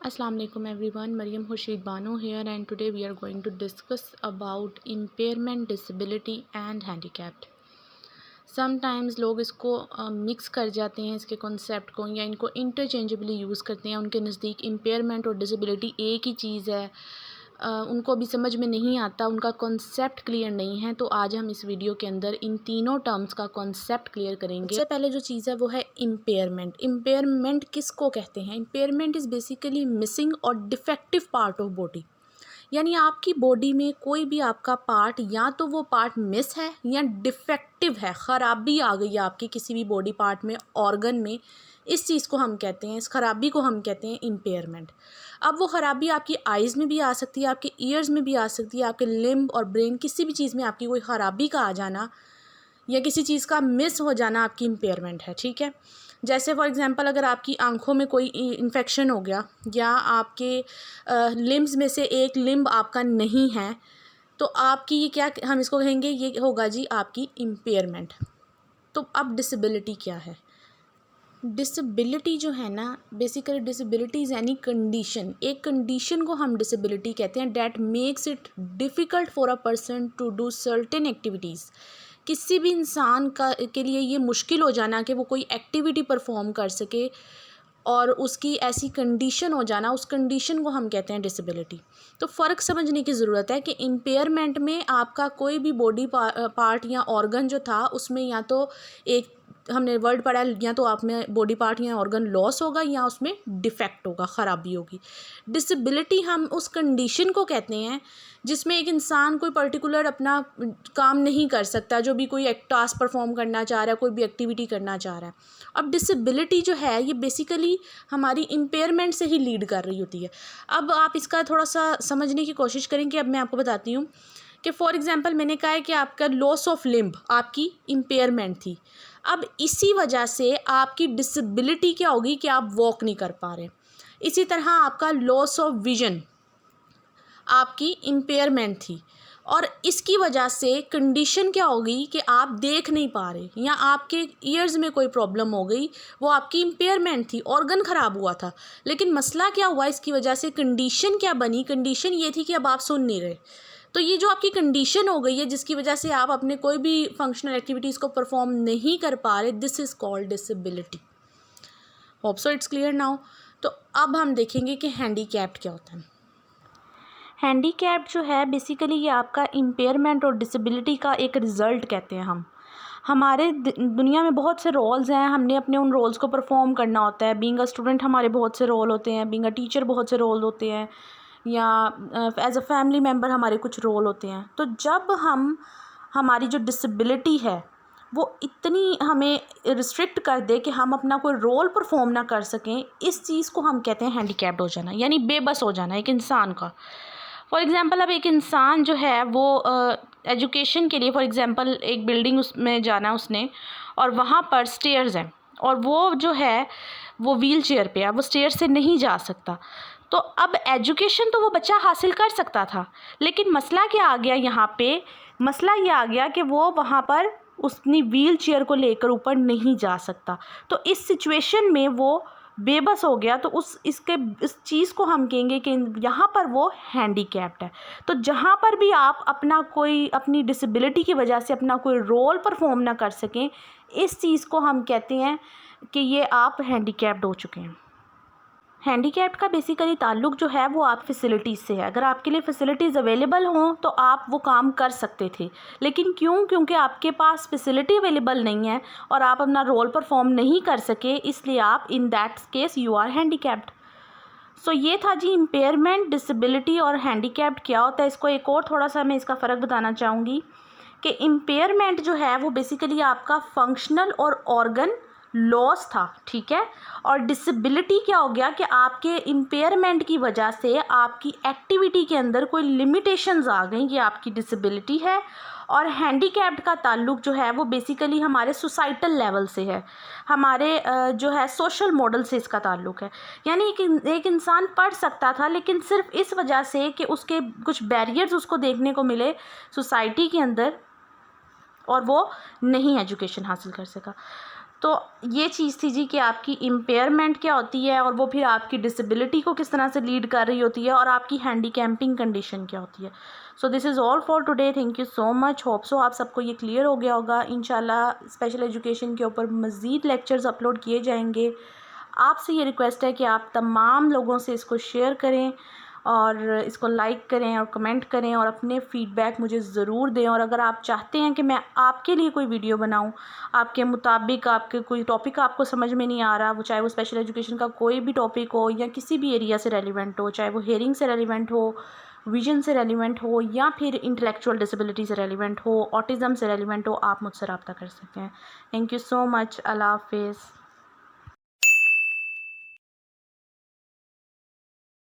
Assalamu alaikum everyone, Maryam Khurshid Banu here, and today we are going to discuss about impairment, disability and handicapped. Sometimes लोग इसको mix कर जाते हैं, इसके concept को, या इनको इंटरचेंजेबली यूज़ करते हैं। उनके नज़दीक इम्पेयरमेंट और डिसेबिलिटी एक ही चीज़ है। उनको अभी समझ में नहीं आता, उनका कॉन्सेप्ट क्लियर नहीं है। तो आज हम इस वीडियो के अंदर इन तीनों टर्म्स का कॉन्सेप्ट क्लियर करेंगे। सबसे पहले जो चीज़ है वो है इम्पेयरमेंट। इम्पेयरमेंट किसको कहते हैं? इम्पेयरमेंट इज़ बेसिकली मिसिंग और डिफेक्टिव पार्ट ऑफ बॉडी। यानी आपकी बॉडी में कोई भी आपका पार्ट, या तो वो पार्ट मिस है या डिफेक्टिव है, ख़राबी आ गई है आपकी किसी भी बॉडी पार्ट में, ऑर्गन में। इस चीज़ को हम कहते हैं, इस ख़राबी को हम कहते हैं इम्पेयरमेंट। अब वो ख़राबी आपकी आइज़ में भी आ सकती है, आपके ईयर्स में भी आ सकती है, आपके लिम्ब और ब्रेन, किसी भी चीज़ में आपकी कोई ख़राबी का आ जाना या किसी चीज़ का मिस हो जाना आपकी इम्पेयरमेंट है। ठीक है, जैसे फॉर एग्ज़ाम्पल अगर आपकी आँखों में कोई इन्फेक्शन हो गया, या आपके लिम्ब्स में से एक लिम्ब आपका नहीं है, तो आपकी ये क्या हम इसको कहेंगे, ये होगा जी आपकी इम्पेयरमेंट। तो अब डिसेबिलिटी क्या है? डिसेबिलिटी जो है ना, basically disability is any condition, एक कंडीशन को हम डिसेबिलिटी कहते हैं, that makes it difficult for a person to do certain activities. किसी भी इंसान के लिए ये मुश्किल हो जाना कि वो कोई एक्टिविटी परफॉर्म कर सके, और उसकी ऐसी कंडीशन हो जाना, उस कंडीशन को हम कहते हैं डिसेबिलिटी। तो फ़र्क समझने की ज़रूरत है कि इम्पेयरमेंट में आपका कोई भी बॉडी पार्ट या ऑर्गन जो था, उसमें या तो एक हमने वर्ड पढ़ा है, या तो आप में बॉडी पार्ट या ऑर्गन लॉस होगा, या उसमें डिफेक्ट होगा, ख़राबी होगी। डिसेबिलिटी हम उस कंडीशन को कहते हैं जिसमें एक इंसान कोई पर्टिकुलर अपना काम नहीं कर सकता, जो भी कोई एक टास्क परफॉर्म करना चाह रहा है, कोई भी एक्टिविटी करना चाह रहा है। अब डिसेबिलिटी जो है ये बेसिकली हमारी इम्पेयरमेंट से ही लीड कर रही होती है। अब आप इसका थोड़ा सा समझने की कोशिश करें कि अब मैं आपको बताती हूँ कि फॉर एग्ज़ाम्पल मैंने कहा है कि आपका लॉस ऑफ लिम्ब आपकी इम्पेयरमेंट थी। अब इसी वजह से आपकी डिसेबिलिटी क्या होगी कि आप वॉक नहीं कर पा रहे। इसी तरह आपका लॉस ऑफ विजन आपकी इम्पेयरमेंट थी, और इसकी वजह से कंडीशन क्या होगी कि आप देख नहीं पा रहे, या आपके ईयर्स में कोई प्रॉब्लम हो गई, वो आपकी इम्पेयरमेंट थी, ऑर्गन ख़राब हुआ था। लेकिन मसला क्या हुआ इसकी वजह से, कंडीशन क्या बनी? कंडीशन ये थी कि अब आप सुन नहीं रहे। तो ये जो आपकी कंडीशन हो गई है, जिसकी वजह से आप अपने कोई भी फंक्शनल एक्टिविटीज़ को परफॉर्म नहीं कर पा रहे, this is called disability. Hope so it's clear now. तो अब हम देखेंगे कि हैंडीकैप्ड क्या होता है। हैंडीकैप्ड जो है बेसिकली ये आपका इम्पेयरमेंट और डिसेबिलिटी का एक रिज़ल्ट कहते हैं हम। हमारे दुनिया में बहुत से रोल्स हैं, हमने अपने उन रोल्स को परफॉर्म करना होता है। बीइंग अ स्टूडेंट हमारे बहुत से रोल होते हैं, बीइंग अ टीचर बहुत से रोल होते हैं, या एज अ फैमिली मेम्बर हमारे कुछ रोल होते हैं। तो जब हमारी जो डिसेबिलिटी है वो इतनी हमें रिस्ट्रिक्ट कर दे कि हम अपना कोई रोल परफॉर्म ना कर सकें, इस चीज़ को हम कहते हैं हैंडीकैप्ड हो जाना, यानी बेबस हो जाना एक इंसान का। फॉर एग्ज़ाम्पल अब एक इंसान जो है वो एजुकेशन के लिए फॉर एग्ज़ाम्पल एक बिल्डिंग उसमें जाना उसने, और वहाँ पर स्टेयर्स हैं, और वो जो है वो व्हील चेयर पे है, वो स्टेयर से नहीं जा सकता। तो अब एजुकेशन तो वो बच्चा हासिल कर सकता था, लेकिन मसला क्या आ गया यहाँ पे? मसला ये आ गया कि वो वहाँ पर अपनी व्हील चेयर को लेकर ऊपर नहीं जा सकता। तो इस सिचुएशन में वो बेबस हो गया। तो इस चीज़ को हम कहेंगे कि यहाँ पर वो हैंडीकैप्ड है। तो जहाँ पर भी आप अपनी डिसेबिलिटी की वजह से अपना कोई रोल परफॉर्म ना कर सकें, इस चीज़ को हम कहते हैं कि ये आप हैंडीकैप्ड हो चुके हैं। हैंडीकैप्ड का बेसिकली ताल्लुक जो है वो आप फैसिलिटीज़ से है। अगर आपके लिए फ़ैसिलिटीज़ अवेलेबल हों तो आप वो काम कर सकते थे, लेकिन क्योंकि आपके पास फैसिलिटी अवेलेबल नहीं है और आप अपना रोल परफॉर्म नहीं कर सके, इसलिए आप in that case you are handicapped. So ये था जी इम्पेयरमेंट, डिसेबिलिटी और हैंडीकैप्ड क्या होता है। इसको एक और थोड़ा सा मैं इसका फ़र्क बताना चाहूँगी कि इम्पेयरमेंट जो है वो बेसिकली आपका फंक्शनल और ऑर्गन लॉस था, ठीक है। और डिसेबिलिटी क्या हो गया कि आपके इम्पेयरमेंट की वजह से आपकी एक्टिविटी के अंदर कोई लिमिटेशंस आ गई, ये आपकी डिसेबिलिटी है। और हैंडीकैप्ड का ताल्लुक जो है वो बेसिकली हमारे सोसाइटल लेवल से है, हमारे जो है सोशल मॉडल से इसका ताल्लुक है। यानी कि एक इंसान पढ़ सकता था, लेकिन सिर्फ इस वजह से कि उसके कुछ बैरियर्स उसको देखने को मिले सोसाइटी के अंदर, और वो नहीं एजुकेशन हासिल कर सका। तो ये चीज़ थी जी कि आपकी इम्पेयरमेंट क्या होती है और वो फिर आपकी डिसेबिलिटी को किस तरह से लीड कर रही होती है और आपकी हैंडीकैम्पिंग कंडीशन क्या होती है। So this is all for today. Thank you so much. Hope so आप सबको ये क्लियर हो गया होगा। इंशाल्लाह स्पेशल एजुकेशन के ऊपर मज़ीद लेक्चर्स अपलोड किए जाएंगे। आपसे ये रिक्वेस्ट है कि आप तमाम लोगों से इसको शेयर करें और इसको लाइक करें और कमेंट करें और अपने फ़ीडबैक मुझे ज़रूर दें। और अगर आप चाहते हैं कि मैं आपके लिए कोई वीडियो बनाऊं आपके मुताबिक, आपके कोई टॉपिक आपको समझ में नहीं आ रहा, वो चाहे वो स्पेशल एजुकेशन का कोई भी टॉपिक हो या किसी भी एरिया से रेलिवेंट हो, चाहे वो हेयरिंग से रेलिवेंट हो, विजन से रेलिवेंट हो या फिर इंटेलेक्चुअल डिसेबिलिटी से रेलिवेंट हो, ऑटिज़म से रेलिवेंट हो, आप मुझसे रब्ता कर सकते हैं। Thank you so much. अल्लाह हाफिज़।